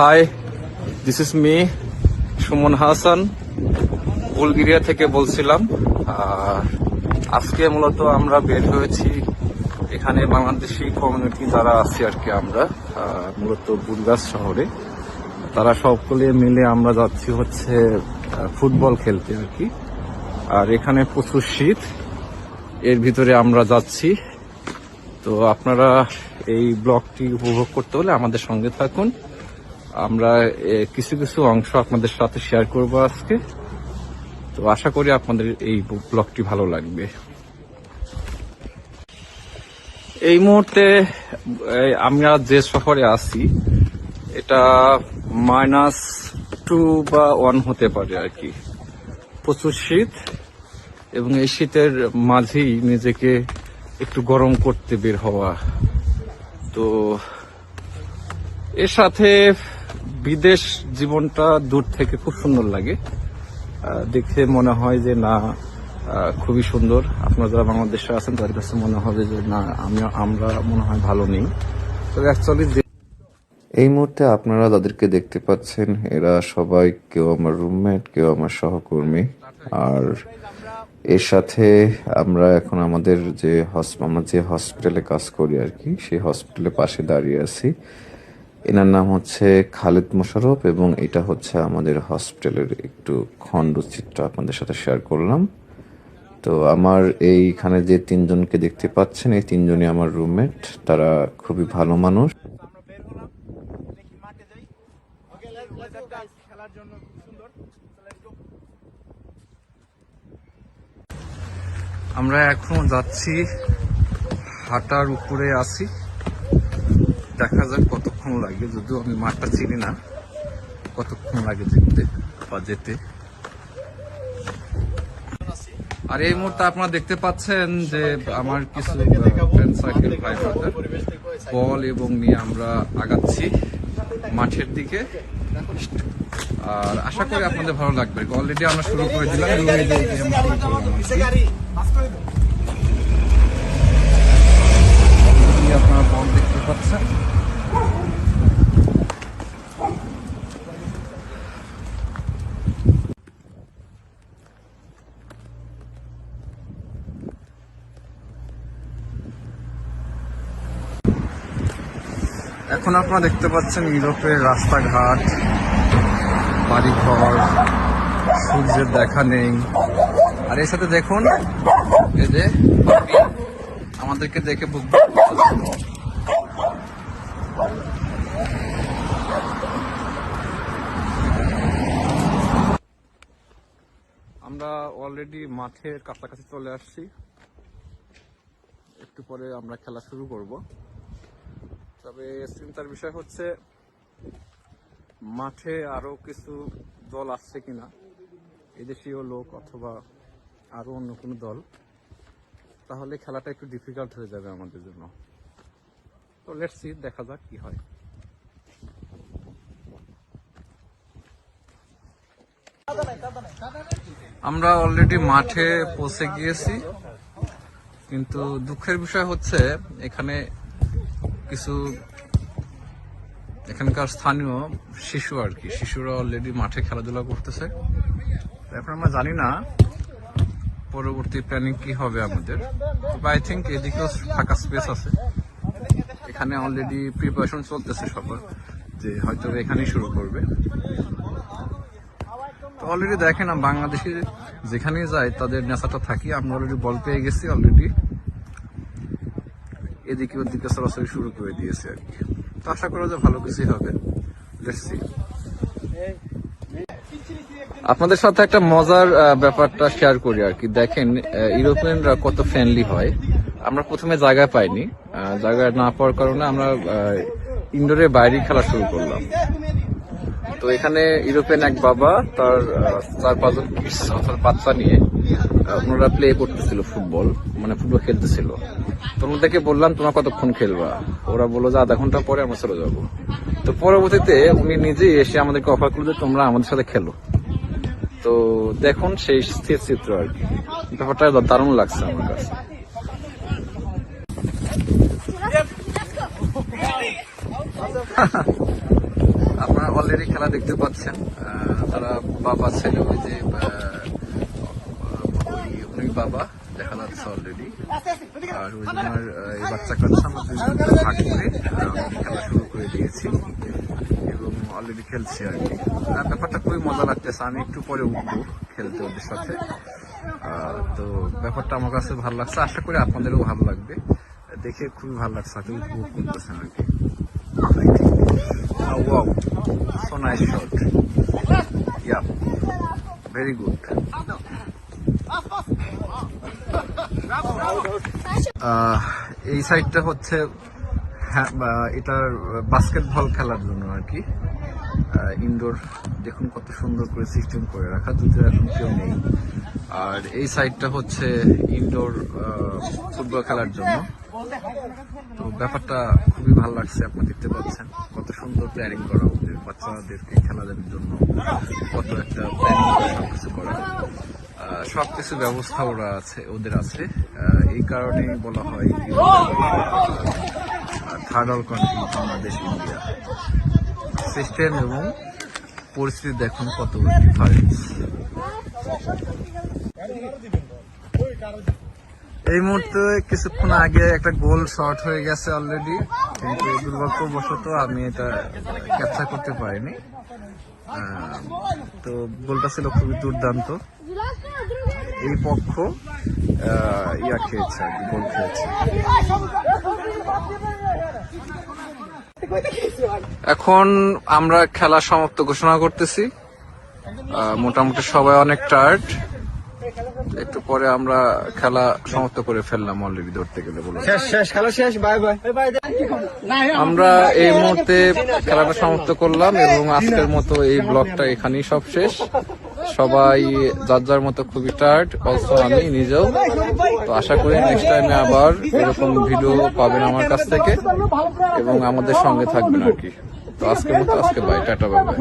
High, this is me Suman Hasan, Bulgaria থেকে বলছিলাম। আজকে মূলত আমরা বের হয়েছি এখানে বাংলাদেশি কমিউনিটি যারা আছে আর কি, আমরা মূলত বুলগাস শহরে, তারা সকলে মিলে আমরা যাচ্ছি হচ্ছে ফুটবল খেলতে আর কি। আর এখানে প্রচুর শীত, এর ভিতরে আমরা যাচ্ছি। তো আপনারা এই ব্লগটি উপভোগ করতে হলে আমাদের সঙ্গে থাকুন। আমরা কিছু কিছু অংশ আপনাদের সাথে শেয়ার করব আজকে। তো আশা করি আপনাদের এই ব্লগটি ভালো লাগবে। এই মুহূর্তে আমরা যে শহরে আছি এটা -2 বা 1 হতে পারে আর কি। প্রচুর শীত, এবং এই শীতের মাঝেই নিজেকে একটু গরম করতে বের হওয়া। তো এর সাথে বিদেশ জীবনটা দূর থেকে খুব সুন্দর লাগে, দেখে মনে হয় যে না খুবই সুন্দর। আপনারা যারা বাংলাদেশে আছেন তাদের কাছে মনে হবে যে না আমরা মনে হয় ভালো নেই। তো অ্যাকচুয়ালি এই মুহূর্তে আপনারা যাদেরকে দেখতে পাচ্ছেন এরা সবাই কেউ আমার রুমমেট, কেউ আমার সহকর্মী। আর এর সাথে আমরা এখন আমাদের আমরা যে হসপিটালে কাজ করি আর কি, সেই হসপিটালের পাশে দাঁড়িয়ে আছি। এনার নাম হচ্ছে খালেদ মোশাররফ, এবং এটা হচ্ছে আমাদের হসপিটালের একটু খণ্ডচিত্র আপনাদের সাথে শেয়ার করলাম। তো আমার এইখানে যে তিনজনকে দেখতে পাচ্ছেন এই তিনজনই আমার রুমমেট, তারা খুবই ভালো মানুষ। আমরা এখন যাচ্ছি, হাঁটার উপরে আছি, দেখা যাক কতক্ষণ লাগে। যদিও আমি মাঠটা চিনি না, কতক্ষণ লাগে দেখতে বা যেতে। আর এই মুহূর্তে আপনারা দেখতে পাচ্ছেন যে আমার কিছু ফ্রেন্ড সার্কেল, ভাই ব্রাদার বল এবং নিয়ে আমরা আগাচ্ছি মাঠের দিকে। আর আশা করি আপনাদের ভালো লাগবে। অলরেডি আমরা শুরু করে দিলাম, আপনারা বল দেখতে পাচ্ছেন। এখন আপনারা দেখতে পাচ্ছেন ইউরোপের রাস্তাঘাট, বাড়িঘর, সূর্যের দেখা নেই। আর এর সাথে দেখুন এই যে আমাদেরকে দেখে বুঝতে আমরা অলরেডি মাঠের কাছাকাছি চলে আসছি। একটু পরে আমরা খেলা শুরু করব। তবে চিন্তার বিষয় হচ্ছে মাঠে আরো কিছু দল আসছে কিনা, এদেশীয় লোক অথবা আরো অন্য কোনো দল, তাহলে খেলাটা একটু ডিফিকাল্ট হয়ে যাবে আমাদের জন্য। তো লেটস সি, দেখা যাক কি হয়। আমরা অলরেডি মাঠে পৌঁছে গিয়েছি, কিন্তু দুঃখের বিষয় হচ্ছে এখানকার স্থানীয় শিশু আর কি, শিশুরা অলরেডি মাঠে খেলাধুলা করতেছে। এখন আমরা জানি না পরবর্তী প্ল্যানিং কি হবে আমাদের। আই থিঙ্ক এদিকেও ফাঁকা স্পেস আছে, এখানে অলরেডি প্রিপারেশন চলতেছে সবার, যে হয়তো এখানেই শুরু করবে। তো অলরেডি দেখেন বাংলাদেশি যেখানেই যায় তাদের নেশাটা থাকি। আমরা অলরেডি বল পেয়ে গেছি, অলরেডি এদিকে ওদিকে সরাসরি শুরু করে দিয়েছি আর কি। তো আশা করা যায় ভালো কিছুই হবে। Let's see. আপনাদের সাথে একটা মজার ব্যাপারটা শেয়ার করি আর কি। দেখেন ইউরোপিয়ানরা কত ফ্রেন্ডলি হয়। আমরা প্রথমে জায়গা পাইনি, জায়গা না পাওয়ার কারণে আমরা ইনডোরে বাইরে খেলা শুরু করলাম। তো এখানে ইউরোপিয়ান এক বাবা তার 4-5 জন বাচ্চা নিয়ে ওনারা প্লে করতেছিল ফুটবল, মানে ফুটবল খেলতেছিল। তো ওনাদেরকে বললাম তোমরা কতক্ষণ খেলবা? ওরা বললো যে আধা ঘন্টা পরে আমরা চলে যাবো। তো পরবর্তীতে উনি নিজেই এসে আমাদেরকে অফার করলো যে তোমরা আমাদের সাথে খেলো। তো দেখুন সেই স্থির চিত্র আর কি, ব্যাপারটা দারুণ লাগছে আমার কাছে। আপনারা অলরেডি খেলা দেখতে পাচ্ছেন। তারা বাবা ছেলে, ওই যে উনি বাবা দেখা যাচ্ছে অলরেডি, আর ওই আমার এই বাচ্চা কাচ্চা আমরা দুজনকে ভাগ করে খেলা শুরু করে দিয়েছি এবং অলরেডি খেলছি আর কি। ব্যাপারটা খুবই মজা লাগতেছে। আমি একটু পরে উঠবো খেলতে ওদের সাথে। তো ব্যাপারটা আমার কাছে ভালো লাগছে, আশা করি আপনাদেরও ভালো লাগবে। দেখে খুবই ভালো লাগছে, আপনি উপভোগ করতেছেন আর কি। Wow, so nice shot. Yeah, very good. এই সাইডটা হচ্ছে এটার বাস্কেটবল খেলার জন্য আর কি। ইনডোর দেখুন কত সুন্দর করে সিস্টেম করে রাখা, যদিও এখন কেউ নেই। আর এই সাইডটা হচ্ছে ইনডোর ফুটবল খেলার জন্য। তো ব্যাপারটা খুবই ভালো লাগছে, আপনি দেখতে পাচ্ছেন কত সুন্দর প্ল্যানিং করা ওদের বাচ্চাদেরকে খেলাধুলার জন্য, কত একটা প্ল্যানিং করে সবকিছু করা, সবকিছু ব্যবস্থা ওদের আছে। এই কারণেই বলা হয় third world country Bangladesh, India. System এবং পরিস্থিতি দেখুন কত ডিফারেন্স। এই মুহূর্তে কিছুক্ষণ আগে একটা গোল শট হয়ে গেছে অলরেডি, কিন্তু দুর্ভাগ্যবশত আমি এটা ক্যাপচার করতে পারিনি। তো গোলটা ছিল খুবই দুর্দান্ত। এই পক্ষ খেয়েছে আর কি, গোল খেয়েছে। এখন আমরা খেলা সমাপ্ত ঘোষণা করতেছি। মোটামুটি সবাই অনেক টায়ার্ড। একটু পরে আমরা খেলা সমাপ্ত করে ফেললাম অলরেডি, ধরতে গেলে বলে খেলা শেষ, বাই বাই। আমরা এই মুহূর্তে খেলাটা সমাপ্ত করলাম এবং আজকের মতো এই ব্লগটা এখানেই সব শেষ। সবাই যার যার মতো খুবই টায়ার্ড, অলসো আমি নিজেও। তো আশা করি নেক্সট টাইমে আবার এরকম ভিডিও পাবেন আমার কাছ থেকে এবং আমাদের সঙ্গে থাকবেন আর কি। তো আজকের মতো আজকে বাই, টাটা, বাই বাই।